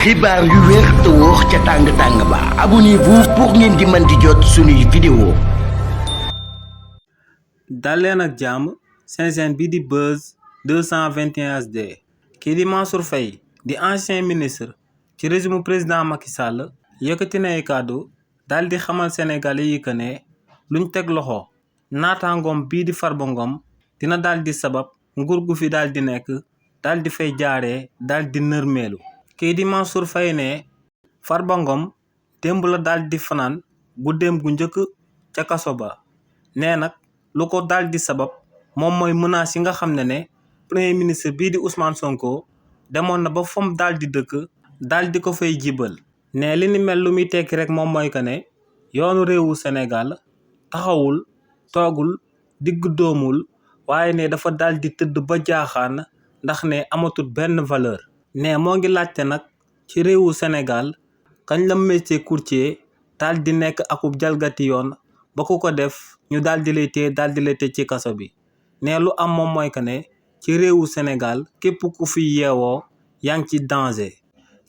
xibaar yu wér te wóor ca tàng-tàng ba abonnez-vous pour ngeen di mën di jot suñuy vidéo. dal leen ak jàmm seen chaîne bi di Buzz 221 HD. kii di Mansour Faye di ancien ministre ci régime président Macky Sall yëkkati na ay kàddu daal di xamal Sénégalais yi que ne luñ teg loxo naataangoom bii di Farba Ngom dina daal di sabab nguur gu fi daal di nekk daal di fay jaaree daal di nërmeelu. kii di Mansour Faye ne Farba Ngom démb la daal di fanaan guddeem gu njëkk ca kaso ba nee nag lu ko daal di sabab moom mooy menace yi nga xam ne premier ministre bii di Ousmane Sonko demoon na ba fom daal di dëkk daal di ko fay jibal ne li ni mel lu muy tekki rek moom mooy que ne yoonu réewu Sénégal taxawul toogul digg doomul waaye ne dafa daal di tëdd ba jaaxaan ndax ne amatul benn valeur. ne moo ngi laajte nag ci réewu Sénégal kañ la métier courtier daal di nekk akub jalgati yoon ba ku ko def ñu daal di lay téye daal di lay tëj ci kaso bi ne lu am moom mooy que ne ci réewu Sénégal képp ku fi yeewoo yaa ngi ci danger.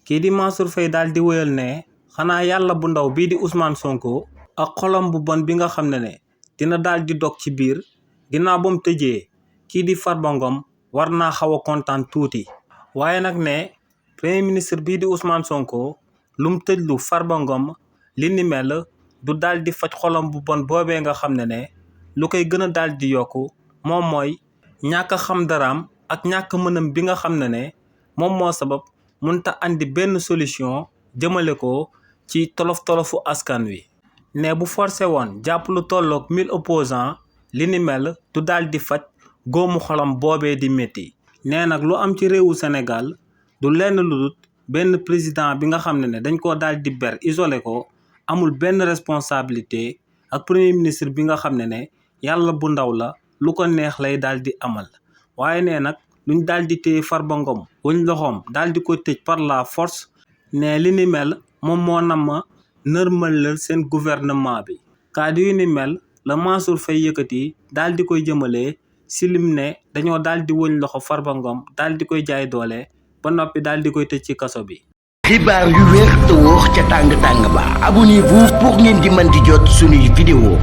kii di Mansour Faye daal di wéyal ne xanaa yàlla bu ndaw bii di Ousmane Sonko ak xolam bu bon bi nga xam ne dina daal di dog ci biir ginnaaw ba mu tëjee kii di Farba Ngom war naa xaw a kontaan tuuti. waaye nag ne premier ministre bii di Ousmane Sonko lum tëjlu Farba Ngom li ni mel du daal di faj xolam bu bon boobee nga xam ne lu koy gën a daal di yokku moom mooy ñàkk xam daraam ak ñàkk mënam bi nga xam ne moom moo sabab munta andi benn solution jëmale ko ci tolof-tolofu askan wi. ne bu forcé woon jàpp lu tolloog 1000 opposants li ni mel du daal di faj góomu xolam boobee di métti. nee nag lu am ci réewu Sénégal du lenn lu dul benn président bi nga xam ne dañ koo daal di ber isolé ko amul benn responsabilité ak premier ministre bi nga xam ne yàlla bu ndaw la lu ko neex lay daal di amal. waaye nee nag luñ daal di téye Farba Ngom wuñ loxoom daal di ko tëj par la force ne li ni mel moom moo nam ma nërmalal seen gouvernement bi. kàddu yu ni mel la Mansour Faye yëkkati daal di koy jëmalee si lim ne dañoo daal di wëñ loxo Farba Ngom daal di koy jaay doole ba noppi daal di koy tëj ci kaso bi. xibaar yu wér te wóor ca tàng-tàng ba abonnez-vous pour ngeen di mën di jot suñuy vidéo.